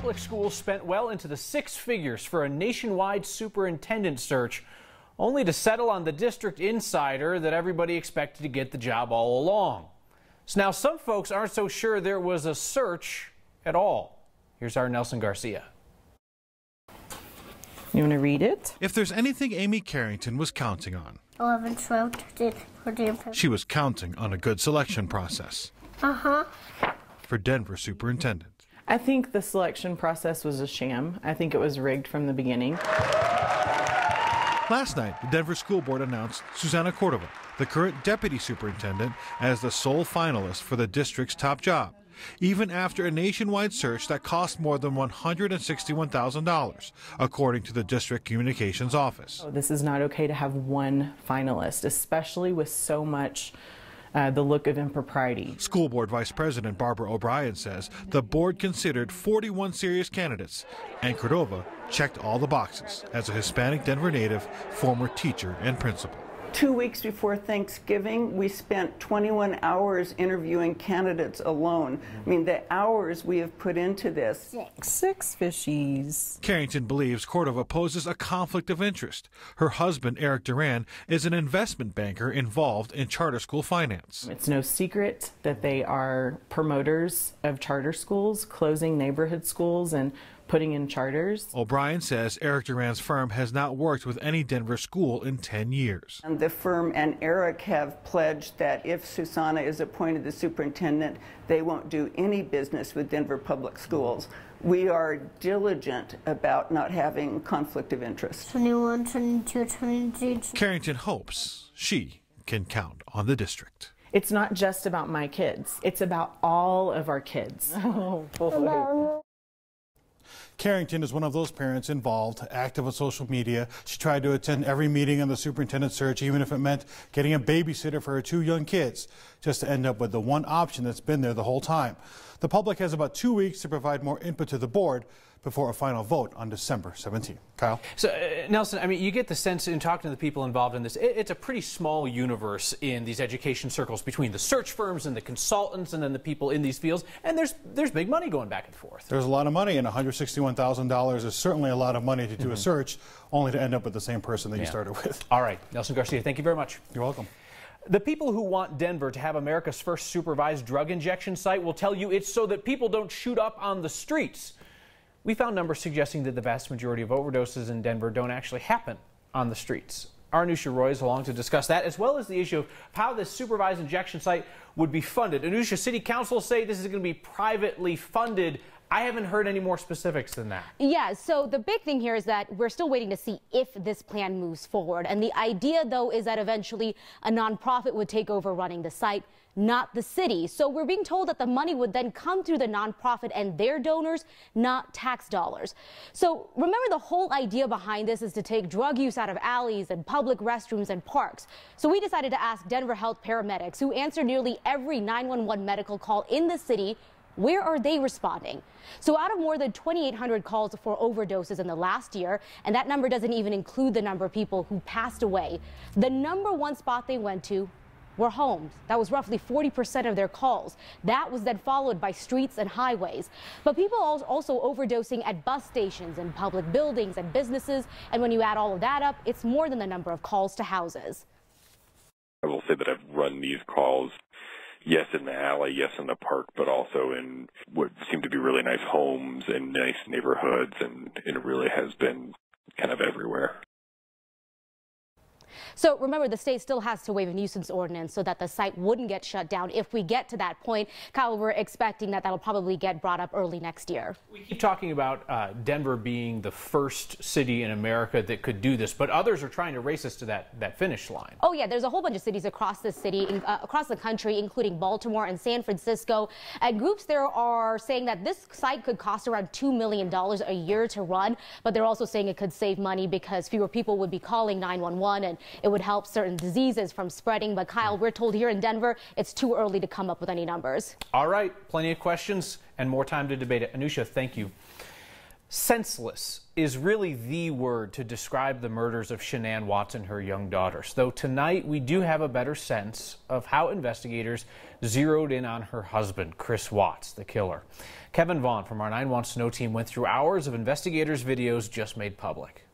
public schools spent well into the six figures for a nationwide superintendent search, only to settle on the district insider that everybody expected to get the job all along. So now some folks aren't so sure there was a search at all. Here's our Nelson Garcia. You want to read it? If there's anything Amy Carrington was counting on, 11, 12, 13, 14, 15. She was counting on a good selection process. For Denver superintendent. I think the selection process was a sham. I think it was rigged from the beginning. Last night, the Denver School Board announced Susana Cordova, the current deputy superintendent, as the sole finalist for the district's top job, even after a nationwide search that cost more than $161,000, according to the district communications office. This is not okay to have one finalist, especially with so much the look of impropriety. School Board Vice President Barbara O'Brien says the board considered 41 serious candidates, and Cordova checked all the boxes as a Hispanic Denver native, former teacher and principal. 2 weeks before Thanksgiving, we spent 21 hours interviewing candidates alone. I mean, the hours we have put into this. Six fishies. Carrington believes Cordova poses a conflict of interest. Her husband, Eric Duran, is an investment banker involved in charter school finance. It's no secret that they are promoters of charter schools, closing neighborhood schools and putting in charters. O'Brien says Eric Duran's firm has not worked with any Denver school in 10 years. And the firm and Eric have pledged that if Susana is appointed the superintendent, they won't do any business with Denver public schools. We are diligent about not having conflict of interest. 21, 22, 23. Carrington hopes she can count on the district. It's not just about my kids. It's about all of our kids. Oh, boy. Carrington is one of those parents involved, active on social media. She tried to attend every meeting on the superintendent search, even if it meant getting a babysitter for her two young kids, just to end up with the one option that's been there the whole time. The public has about 2 weeks to provide more input to the board before a final vote on December 17th. Kyle? So, Nelson, I mean, you get the sense in talking to the people involved in this, it's a pretty small universe in these education circles between the search firms and the consultants and then the people in these fields, and there's big money going back and forth. There's a lot of money, and $161,000 is certainly a lot of money to do a search, only to end up with the same person that you started with. All right, Nelson Garcia, thank you very much. You're welcome. The people who want Denver to have America's first supervised drug injection site will tell you it's so that people don't shoot up on the streets. We found numbers suggesting that the vast majority of overdoses in Denver don't actually happen on the streets. Our Anusha Roy is along to discuss that, as well as the issue of how this supervised injection site would be funded. Anusha, City Council say this is going to be privately funded. I haven't heard any more specifics than that. Yeah, so the big thing here is that we're still waiting to see if this plan moves forward. And the idea, though, is that eventually a nonprofit would take over running the site, not the city. So we're being told that the money would then come through the nonprofit and their donors, not tax dollars. So remember, the whole idea behind this is to take drug use out of alleys and public restrooms and parks. So we decided to ask Denver Health paramedics, who answer nearly every 911 medical call in the city, where are they responding? So out of more than 2,800 calls for overdoses in the last year, and that number doesn't even include the number of people who passed away, the #1 spot they went to were homes. That was roughly 40% of their calls. That was then followed by streets and highways. But people are also overdosing at bus stations and public buildings and businesses. And when you add all of that up, it's more than the number of calls to houses. I will say that I've run these calls, yes, in the alley, yes, in the park, but also in what seem to be really nice homes and nice neighborhoods, and it really has been kind of everywhere. So remember, the state still has to waive a nuisance ordinance so that the site wouldn't get shut down if we get to that point. Kyle, we're expecting that that'll probably get brought up early next year. We keep talking about Denver being the first city in America that could do this, but others are trying to race us to that finish line. Oh, yeah, there's a whole bunch of cities across the city, across the country, including Baltimore and San Francisco. And groups there are saying that this site could cost around $2 million a year to run, but they're also saying it could save money because fewer people would be calling 911 and it would help certain diseases from spreading. But Kyle, we're told here in Denver, it's too early to come up with any numbers. All right, plenty of questions and more time to debate it. Anusha, thank you. Senseless is really the word to describe the murders of Shanann Watts and her young daughters, though tonight we do have a better sense of how investigators zeroed in on her husband, Chris Watts, the killer. Kevin Vaughn from our 9 Wants to Know team went through hours of investigators' videos just made public.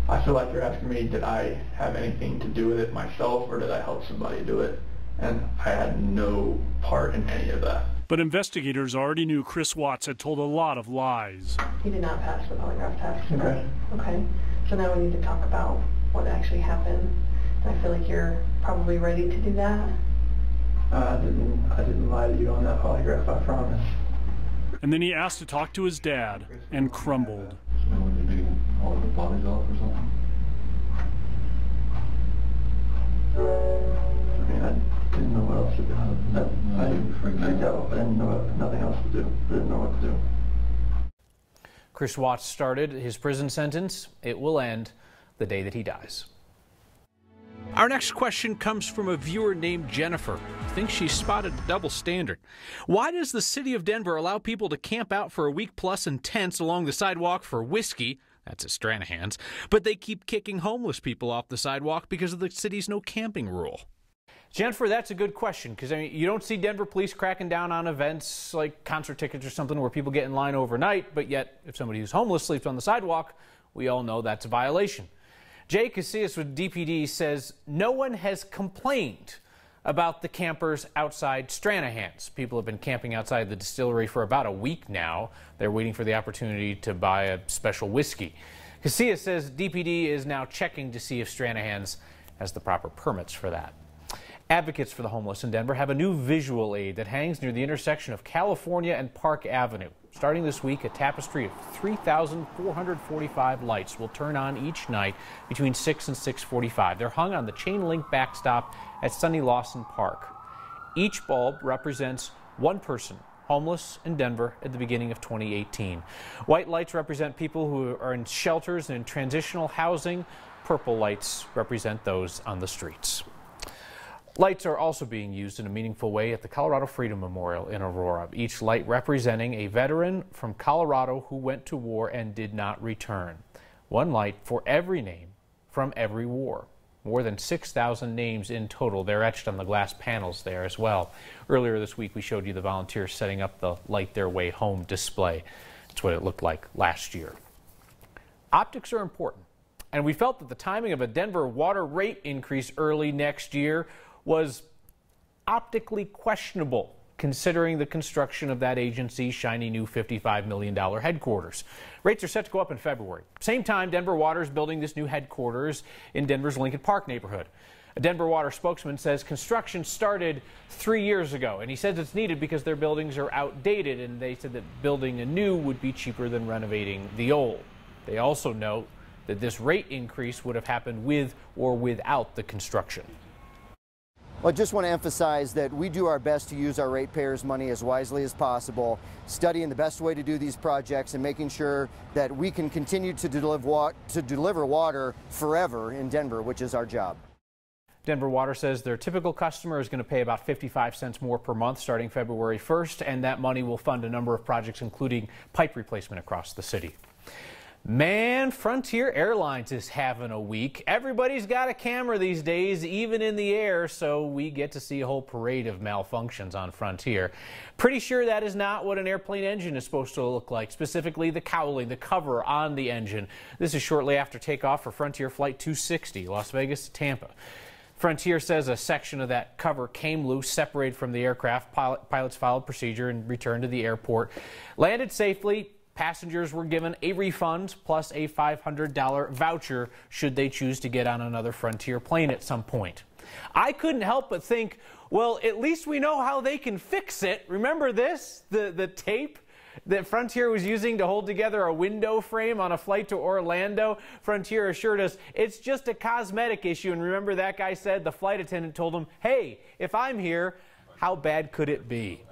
I feel like you're asking me, did I have anything to do with it myself, or did I help somebody do it? And I had no part in any of that. But investigators already knew Chris Watts had told a lot of lies. He did not pass the polygraph test. Okay. Okay. So now we need to talk about what actually happened. And I feel like you're probably ready to do that. I didn't lie to you on that polygraph, I promise. And then he asked to talk to his dad and crumbled. So would you be all the bodies off or something? I mean, I didn't know what else to do. I didn't freak out. I didn't know nothing else to do. I didn't know what to do. Chris Watts started his prison sentence. It will end the day that he dies. Our next question comes from a viewer named Jennifer, who thinks she's spotted a double standard. Why does the city of Denver allow people to camp out for a week plus in tents along the sidewalk for whiskey? That's at Stranahan's. But they keep kicking homeless people off the sidewalk because of the city's no camping rule. Jennifer, that's a good question, because I mean, you don't see Denver police cracking down on events like concert tickets or something where people get in line overnight, but yet if somebody who's homeless sleeps on the sidewalk, we all know that's a violation. Jay Casillas with DPD says no one has complained about the campers outside Stranahan's. People have been camping outside the distillery for about a week now. They're waiting for the opportunity to buy a special whiskey. Casillas says DPD is now checking to see if Stranahan's has the proper permits for that. Advocates for the homeless in Denver have a new visual aid that hangs near the intersection of California and Park Avenue. Starting this week, a tapestry of 3,445 lights will turn on each night between 6 and 6:45. They're hung on the chain-link backstop at Sonny Lawson Park. Each bulb represents one person homeless in Denver at the beginning of 2018. White lights represent people who are in shelters and in transitional housing. Purple lights represent those on the streets. Lights are also being used in a meaningful way at the Colorado Freedom Memorial in Aurora, each light representing a veteran from Colorado who went to war and did not return. One light for every name from every war. More than 6,000 names in total. They're etched on the glass panels there as well. Earlier this week, we showed you the volunteers setting up the Light Their Way Home display. That's what it looked like last year. Optics are important, and we felt that the timing of a Denver water rate increase early next year was optically questionable, considering the construction of that agency's shiny new $55 million headquarters. Rates are set to go up in February. Same time, Denver Water is building this new headquarters in Denver's Lincoln Park neighborhood. A Denver Water spokesman says construction started 3 years ago, and he says it's needed because their buildings are outdated, and they said that building a new would be cheaper than renovating the old. They also note that this rate increase would have happened with or without the construction. Well, I just want to emphasize that we do our best to use our ratepayers' money as wisely as possible, studying the best way to do these projects and making sure that we can continue to deliver water forever in Denver, which is our job. Denver Water says their typical customer is going to pay about 55 cents more per month starting February 1st, and that money will fund a number of projects, including pipe replacement across the city. Man, Frontier Airlines is having a week. Everybody's got a camera these days, even in the air, so we get to see a whole parade of malfunctions on Frontier. Pretty sure that is not what an airplane engine is supposed to look like, specifically the cowling, the cover on the engine. This is shortly after takeoff for Frontier Flight 260, Las Vegas to Tampa. Frontier says a section of that cover came loose, separated from the aircraft. Pilots followed procedure and returned to the airport. Landed safely. Passengers were given a refund plus a $500 voucher should they choose to get on another Frontier plane at some point. I couldn't help but think, well, at least we know how they can fix it. Remember this? The tape that Frontier was using to hold together a window frame on a flight to Orlando? Frontier assured us it's just a cosmetic issue. And remember that guy said, the flight attendant told him, hey, if I'm here, how bad could it be?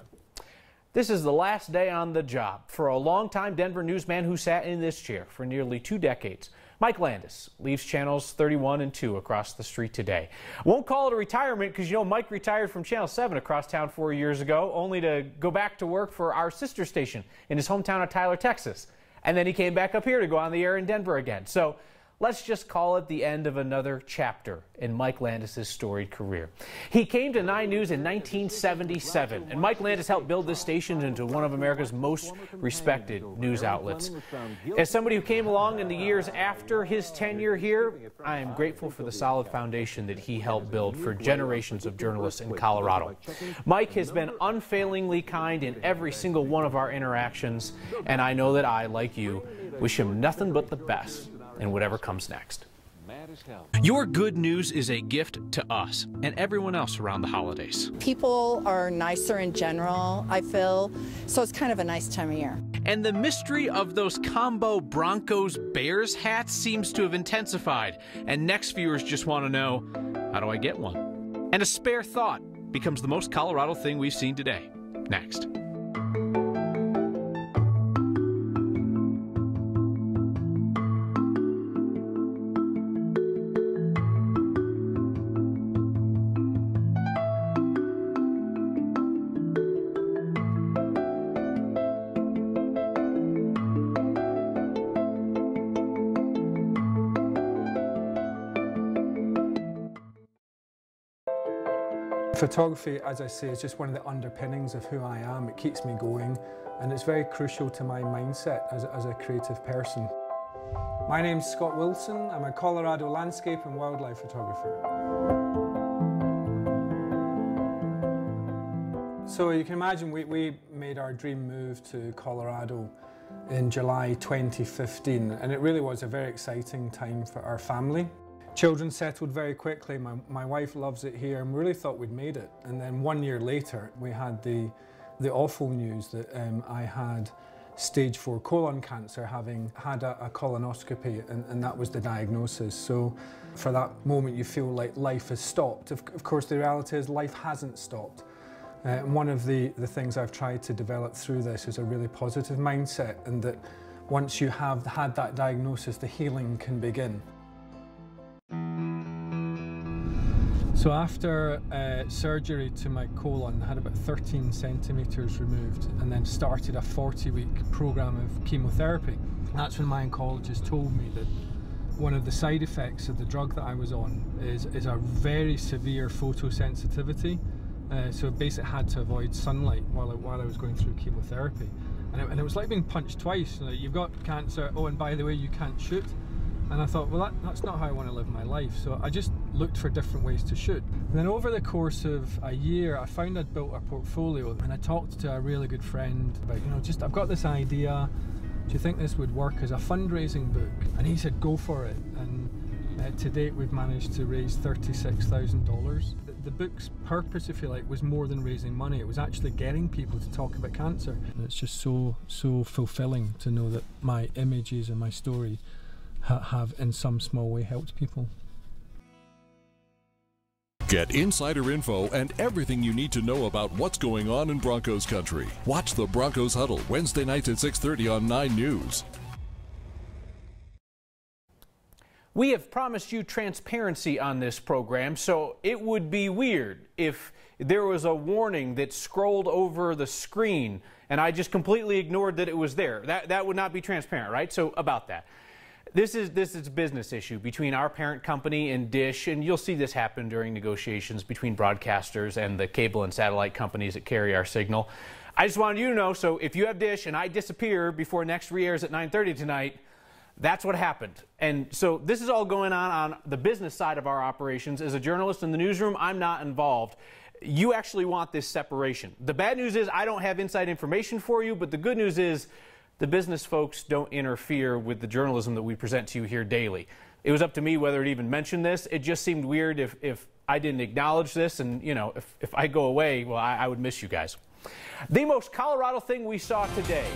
This is the last day on the job for a longtime Denver newsman who sat in this chair for nearly 2 decades. Mike Landis leaves channels 31 and 2 across the street today. Won't call it a retirement because, you know, Mike retired from Channel 7 across town 4 years ago, only to go back to work for our sister station in his hometown of Tyler, Texas. And then he came back up here to go on the air in Denver again. So let's just call it the end of another chapter in Mike Landis' storied career. He came to 9 News in 1977, and Mike Landis helped build this station into one of America's most respected news outlets. As somebody who came along in the years after his tenure here, I am grateful for the solid foundation that he helped build for generations of journalists in Colorado. Mike has been unfailingly kind in every single one of our interactions, and I know that I, like you, wish him nothing but the best in whatever comes next. Your good news is a gift to us and everyone else around the holidays. People are nicer in general, I feel, so it's kind of a nice time of year. And the mystery of those combo Broncos-Bears hats seems to have intensified, and next viewers just want to know, how do I get one? And a spare thought becomes the most Colorado thing we've seen today. Next. Photography, as I say, is just one of the underpinnings of who I am. It keeps me going, and it's very crucial to my mindset as a creative person. My name's Scott Wilson. I'm a Colorado landscape and wildlife photographer. So you can imagine we made our dream move to Colorado in July 2015, and it really was a very exciting time for our family. Children settled very quickly. My wife loves it here, and we really thought we'd made it. And then 1 year later, we had the awful news that I had stage 4 colon cancer, having had a colonoscopy, and that was the diagnosis. So for that moment, you feel like life has stopped. Of course, the reality is life hasn't stopped. And one of the things I've tried to develop through this is a really positive mindset, and that once you have had that diagnosis, the healing can begin. So after surgery to my colon, I had about 13 centimetres removed, and then started a 40-week programme of chemotherapy. That's when my oncologist told me that one of the side effects of the drug that I was on is a very severe photosensitivity. So basically I had to avoid sunlight while I was going through chemotherapy. And it was like being punched twice. You know, you've got cancer, oh, and by the way, you can't shoot. And I thought, well, that's not how I want to live my life. So I just looked for different ways to shoot. And then over the course of a year, I found I'd built a portfolio, and I talked to a really good friend about, I've got this idea. Do you think this would work as a fundraising book? And he said, go for it. And to date, we've managed to raise $36,000. The book's purpose, if you like, was more than raising money. It was actually getting people to talk about cancer. And it's just so fulfilling to know that my images and my story have in some small way helped people. Get insider info and everything you need to know about what's going on in Broncos country. Watch the Broncos Huddle Wednesday nights at 6:30 on 9 News. We have promised you transparency on this program, so it would be weird if there was a warning that scrolled over the screen and I just completely ignored that it was there. That would not be transparent, right? So about that. This is a business issue between our parent company and Dish, and you'll see this happen during negotiations between broadcasters and the cable and satellite companies that carry our signal. I just wanted you to know, so if you have Dish and I disappear before next re-airs at 9:30 tonight, that's what happened. And so this is all going on the business side of our operations. As a journalist in the newsroom, I'm not involved. You actually want this separation. The bad news is I don't have inside information for you, but the good news is the business folks don't interfere with the journalism that we present to you here daily. It was up to me whether to even mention this. It just seemed weird if I didn't acknowledge this, and if I go away, well, I would miss you guys. The most Colorado thing we saw today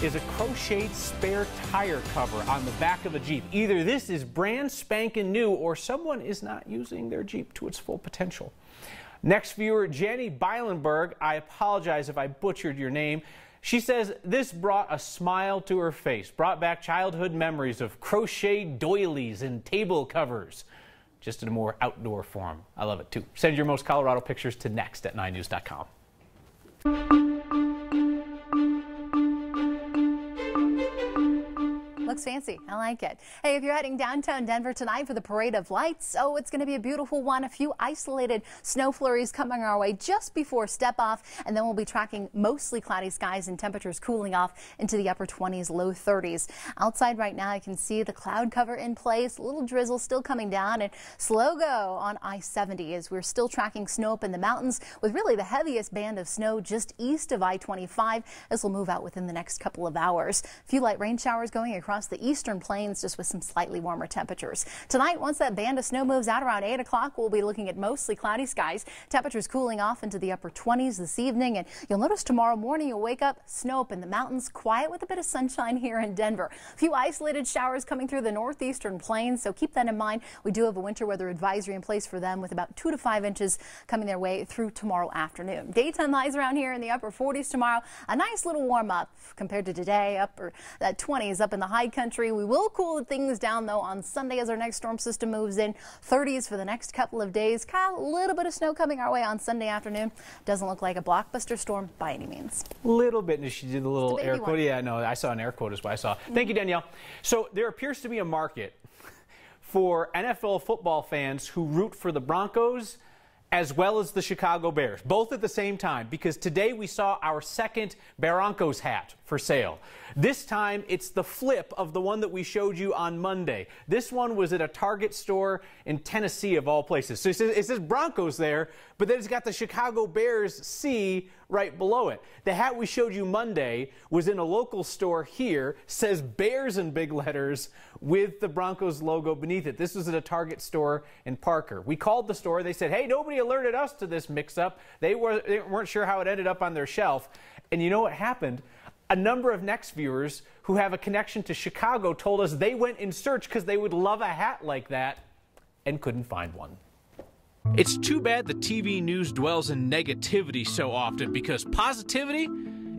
is a crocheted spare tire cover on the back of a Jeep. Either this is brand spanking new or someone is not using their Jeep to its full potential. Next viewer, Jenny Beilenberg, I apologize if I butchered your name. She says this brought a smile to her face, brought back childhood memories of crocheted doilies and table covers, just in a more outdoor form. I love it too. Send your most Colorado pictures to next@9news.com. looks fancy. I like it. Hey, if you're heading downtown Denver tonight for the Parade of Lights, oh, it's going to be a beautiful one. A few isolated snow flurries coming our way just before step-off, and then we'll be tracking mostly cloudy skies and temperatures cooling off into the upper 20s, low 30s. Outside right now, you can see the cloud cover in place, a little drizzle still coming down, and slow go on I-70 as we're still tracking snow up in the mountains with really the heaviest band of snow just east of I-25. This will move out within the next couple of hours. A few light rain showers going across the eastern plains just with some slightly warmer temperatures. Tonight, once that band of snow moves out around 8 o'clock, we'll be looking at mostly cloudy skies. Temperatures cooling off into the upper 20s this evening, and you'll notice tomorrow morning you'll wake up, snow up in the mountains, quiet with a bit of sunshine here in Denver. A few isolated showers coming through the northeastern plains, so keep that in mind. We do have a winter weather advisory in place for them with about 2 to 5 inches coming their way through tomorrow afternoon. Daytime highs around here in the upper 40s tomorrow. A nice little warm up compared to today, upper 20s up in the high country. We will cool things down though on Sunday as our next storm system moves in. 30s for the next couple of days. Kind of a little bit of snow coming our way on Sunday afternoon. Doesn't look like a blockbuster storm by any means. Little bit, and she did the little air quote. Yeah, no, I saw an air quote is what I saw. Thank you, Danielle. So there appears to be a market for NFL football fans who root for the Broncos as well as the Chicago Bears, both at the same time, because today we saw our second Broncos hat for sale. This time it's the flip of the one that we showed you on Monday. This one was at a Target store in Tennessee of all places. So it says Broncos there, but then it's got the Chicago Bears C right below it. The hat we showed you Monday was in a local store here, says Bears in big letters with the Broncos logo beneath it. This was at a Target store in Parker. We called the store. They said, hey, nobody alerted us to this mix-up. They weren't sure how it ended up on their shelf. And you know what happened? A number of Next viewers who have a connection to Chicago told us they went in search because they would love a hat like that and couldn't find one. It's too bad the TV news dwells in negativity so often, because positivity,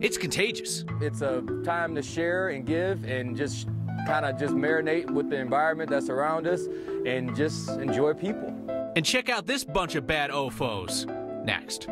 it's contagious. It's a time to share and give and just kind of just marinate with the environment that's around us and just enjoy people. And check out this bunch of bad OFOs next.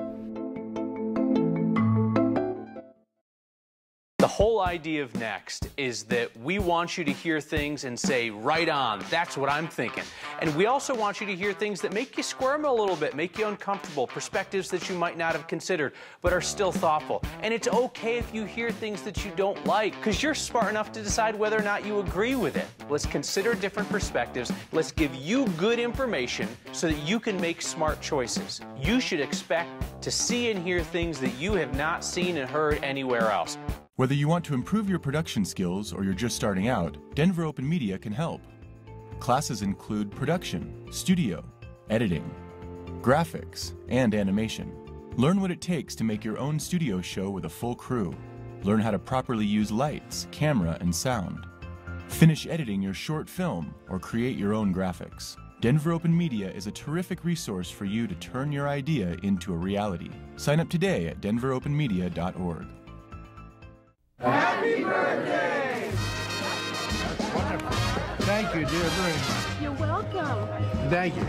The whole idea of Next is that we want you to hear things and say, right on, that's what I'm thinking. And we also want you to hear things that make you squirm a little bit, make you uncomfortable, perspectives that you might not have considered, but are still thoughtful. And it's okay if you hear things that you don't like, because you're smart enough to decide whether or not you agree with it. Let's consider different perspectives. Let's give you good information so that you can make smart choices. You should expect to see and hear things that you have not seen and heard anywhere else. Whether you want to improve your production skills or you're just starting out, Denver Open Media can help. Classes include production, studio, editing, graphics, and animation. Learn what it takes to make your own studio show with a full crew. Learn how to properly use lights, camera, and sound. Finish editing your short film or create your own graphics. Denver Open Media is a terrific resource for you to turn your idea into a reality. Sign up today at denveropenmedia.org. Happy birthday! That's wonderful. Thank you, dear. Very much. You're welcome. Thank you.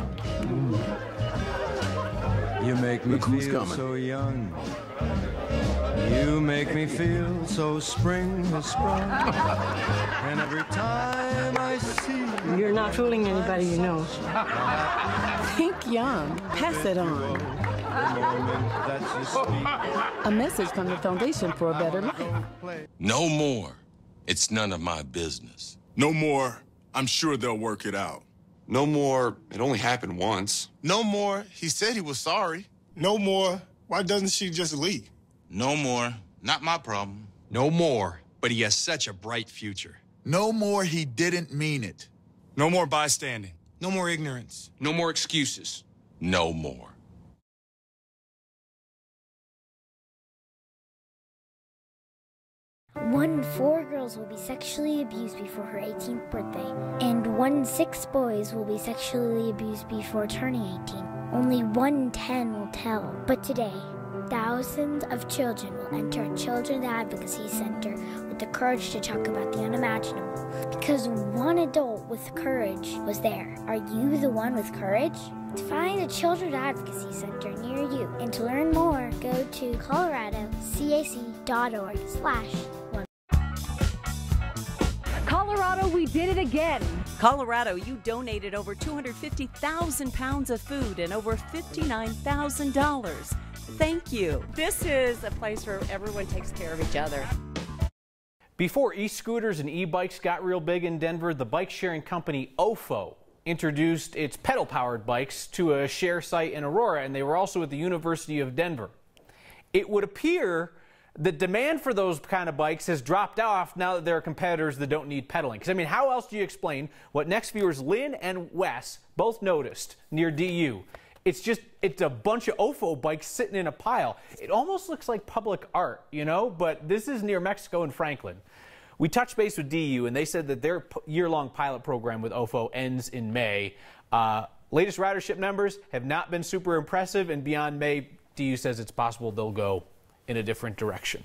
You make me feel so young. You make me feel so spring has sprung. And every time I see you, you're not fooling anybody you know. Think young. Pass it on. A message from the Foundation for a Better Life. No more. It's none of my business. No more. I'm sure they'll work it out. No more. It only happened once. No more. He said he was sorry. No more. Why doesn't she just leave? No more. Not my problem. No more. But he has such a bright future. No more. He didn't mean it. No more bystanding. No more ignorance. No more excuses. No more. 1 in 4 girls will be sexually abused before her 18th birthday, and 1 in 6 boys will be sexually abused before turning 18. Only 1 in 10 will tell. But today, thousands of children will enter a Children's Advocacy Center with the courage to talk about the unimaginable. Because one adult with courage was there. Are you the one with courage? To find a Children's Advocacy Center near you and to learn more, go to coloradocac.org/1. Colorado Colorado, we did it again. Colorado, you donated over 250,000 pounds of food and over $59,000. Thank you. This is a place where everyone takes care of each other. Before e-scooters and e-bikes got real big in Denver, the bike-sharing company OFO introduced its pedal-powered bikes to a share site in Aurora, and they were also at the University of Denver. It would appear that demand for those kind of bikes has dropped off now that there are competitors that don't need pedaling. Because, I mean, how else do you explain what next viewers Lynn and Wes both noticed near DU? It's a bunch of OFO bikes sitting in a pile. It almost looks like public art, you know, but this is near Mexico and Franklin. We touched base with DU, and they said that their year-long pilot program with OFO ends in May. Latest ridership numbers have not been super impressive, and beyond May, DU says it's possible they'll go in a different direction.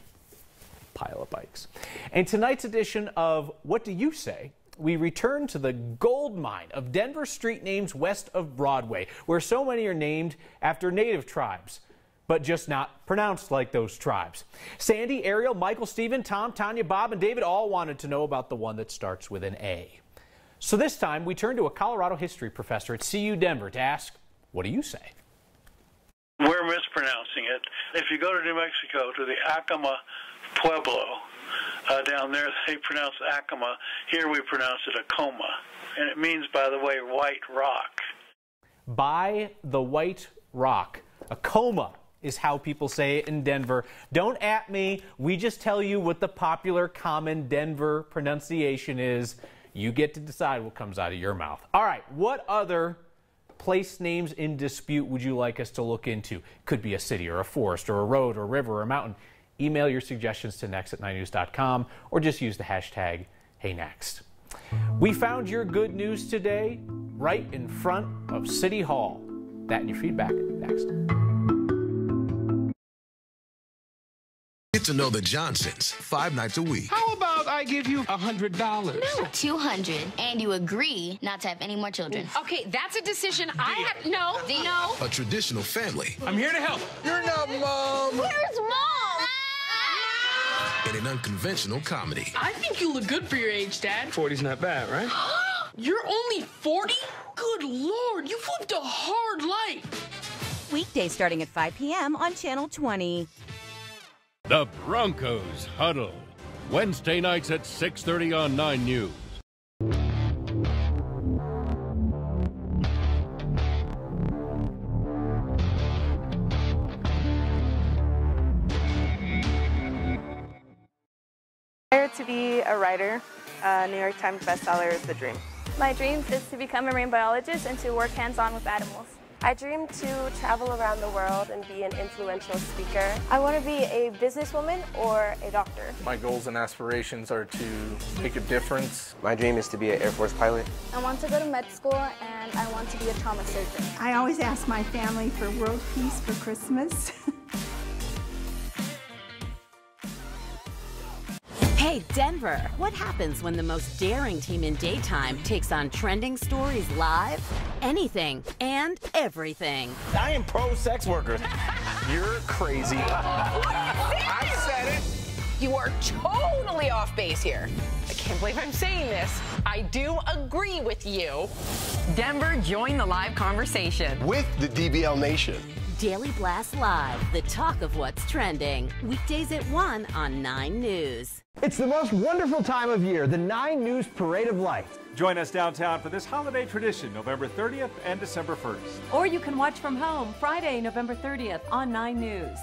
Pile of bikes. And tonight's edition of What Do You Say? We return to the gold mine of Denver street names west of Broadway, where so many are named after native tribes, but just not pronounced like those tribes. Sandy, Ariel, Michael, Stephen, Tom, Tanya, Bob, and David all wanted to know about the one that starts with an A. So this time we turn to a Colorado history professor at CU Denver to ask, what do you say? We're mispronouncing it. If you go to New Mexico, to the Acoma Pueblo, down there they pronounce Acoma. Here we pronounce it Acoma. And it means, by the way, white rock. By the white rock. Acoma is how people say it in Denver. Don't at me. We just tell you what the popular common Denver pronunciation is. You get to decide what comes out of your mouth. All right, what other place names in dispute would you like us to look into? Could be a city or a forest or a road or a river or a mountain. Email your suggestions to next@9news.com or just use the hashtag HeyNext. We found your good news today right in front of City Hall. That and your feedback next. Get to know the Johnsons 5 nights a week. How about I give you $100? No, 200, and you agree not to have any more children. Okay, that's a decision I have. No, no. A traditional family. I'm here to help. You're not Mom. Where's Mom? And an unconventional comedy. I think you look good for your age, Dad. 40's not bad, right? You're only 40? Good Lord, you've lived a hard life. Weekdays starting at 5 p.m. on Channel 20. The Broncos Huddle. Wednesday nights at 6:30 on 9 News. To be a writer, New York Times bestseller is the dream. My dream is to become a marine biologist and to work hands-on with animals. I dream to travel around the world and be an influential speaker. I want to be a businesswoman or a doctor. My goals and aspirations are to make a difference. My dream is to be an Air Force pilot. I want to go to med school and I want to be a trauma surgeon. I always ask my family for world peace for Christmas. Hey, Denver, what happens when the most daring team in daytime takes on trending stories live? Anything and everything. I am pro-sex workers. You're crazy. I said it. You are totally off base here. I can't believe I'm saying this. I do agree with you. Denver, join the live conversation. With the DBL Nation. Daily Blast Live, the talk of what's trending. Weekdays at 1 on 9 News. It's the most wonderful time of year, the 9 News Parade of Lights. Join us downtown for this holiday tradition, November 30th and December 1st. Or you can watch from home Friday, November 30th on 9 News.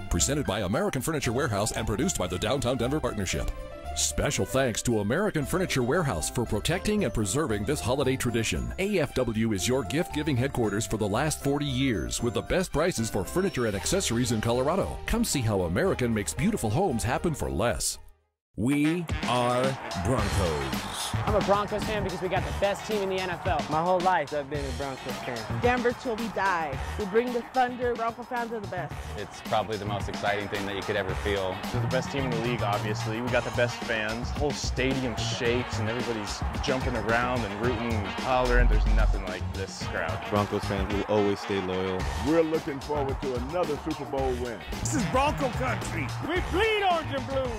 Presented by American Furniture Warehouse and produced by the Downtown Denver Partnership. Special thanks to American Furniture Warehouse for protecting and preserving this holiday tradition. AFW is your gift-giving headquarters for the last 40 years with the best prices for furniture and accessories in Colorado. Come see how American makes beautiful homes happen for less. We are Broncos. I'm a Broncos fan because we got the best team in the NFL. My whole life I've been a Broncos fan. Denver till we die. We bring the thunder. Bronco fans are the best. It's probably the most exciting thing that you could ever feel. They're the best team in the league, obviously. We got the best fans. The whole stadium shakes and everybody's jumping around and rooting and hollering. There's nothing like this crowd. Broncos fans will always stay loyal. We're looking forward to another Super Bowl win. This is Bronco country. We bleed orange and blue.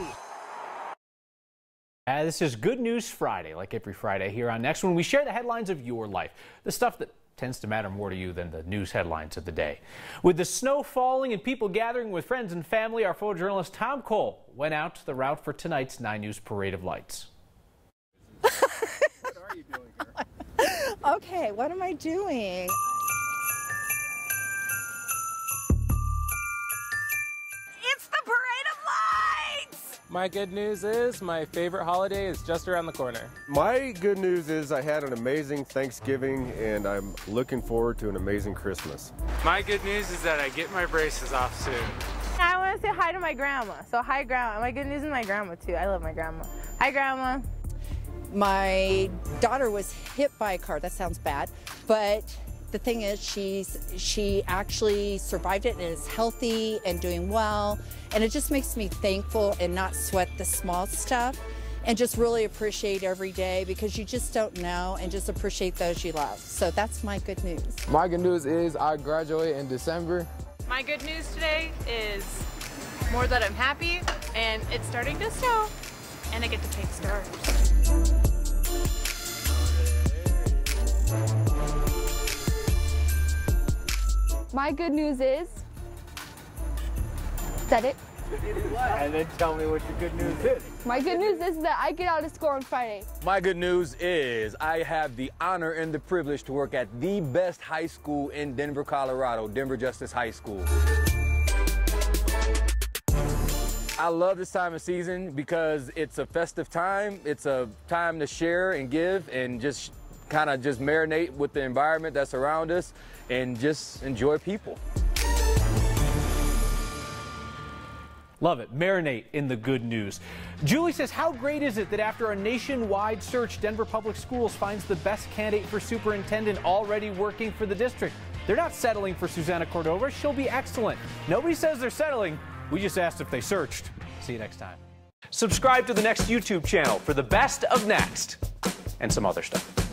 This is Good News Friday, like every Friday here on Next, when we share the headlines of your life, the stuff that tends to matter more to you than the news headlines of the day. With the snow falling and people gathering with friends and family, our photojournalist Tom Cole went out to the route for tonight's 9 News Parade of Lights. What are you doing here? Okay, what am I doing? It's the Parade of Lights! My good news is my favorite holiday is just around the corner. My good news is I had an amazing Thanksgiving and I'm looking forward to an amazing Christmas. My good news is that I get my braces off soon. I want to say hi to my grandma. So hi, Grandma. My good news is my grandma, too. I love my grandma. Hi, Grandma. My daughter was hit by a car. That sounds bad, but the thing is she actually survived it and is healthy and doing well, and it just makes me thankful and not sweat the small stuff and just really appreciate every day, because you just don't know, and just appreciate those you love. So that's my good news. My good news is I graduate in December. My good news today is more that I'm happy and it's starting to snow and I get to paint stars. My good news is that it. And then tell me what your good news is. My good news is that I get out of school on Friday. My good news is I have the honor and the privilege to work at the best high school in Denver, Colorado, Denver Justice High School. I love this time of season because it's a festive time. It's a time to share and give and just kind of just marinate with the environment that's around us and just enjoy people. Love it. Marinate in the good news. Julie says, how great is it that after a nationwide search, Denver Public Schools finds the best candidate for superintendent already working for the district? They're not settling for Susanna Cordova. She'll be excellent. Nobody says they're settling. We just asked if they searched. See you next time. Subscribe to the Next YouTube channel for the best of Next and some other stuff.